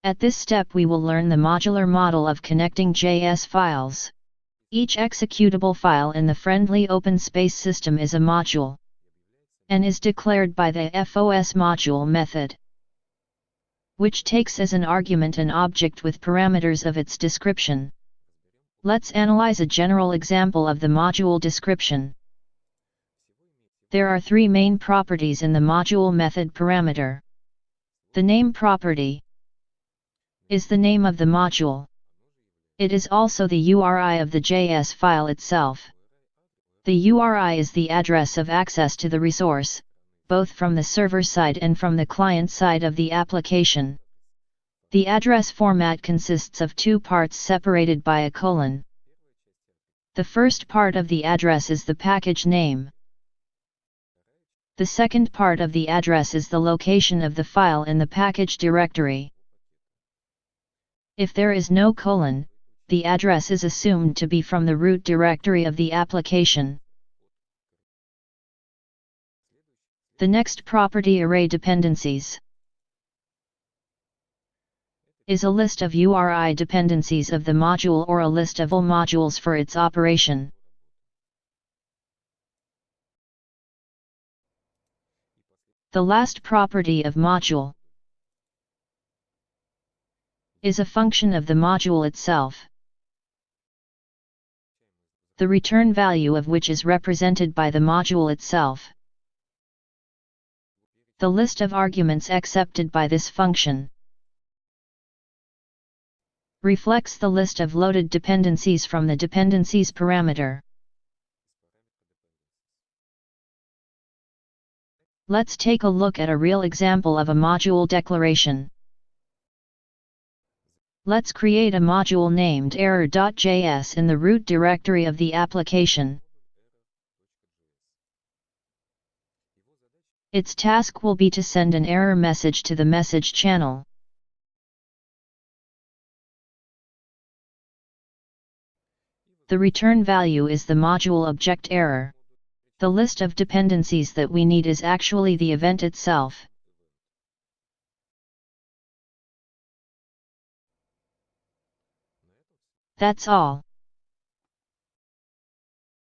At this step we will learn the modular model of connecting JS files. Each executable file in the friendly open space system is a module, and is declared by the FOS module method, which takes as an argument an object with parameters of its description. Let's analyze a general example of the module description. There are three main properties in the module method parameter. The name property is the name of the module. It is also the URI of the JS file itself. The URI is the address of access to the resource, both from the server side and from the client side of the application. The address format consists of two parts separated by a colon. The first part of the address is the package name. The second part of the address is the location of the file in the package directory. If there is no colon, the address is assumed to be from the root directory of the application. The next property, array dependencies, is a list of URI dependencies of the module or a list of all modules for its operation. The last property of module is a function of the module itself, the return value of which is represented by the module itself. The list of arguments accepted by this function reflects the list of loaded dependencies from the dependencies parameter. Let's take a look at a real example of a module declaration. Let's create a module named error.js in the root directory of the application. Its task will be to send an error message to the message channel. The return value is the module object error. The list of dependencies that we need is actually the event itself. That's all.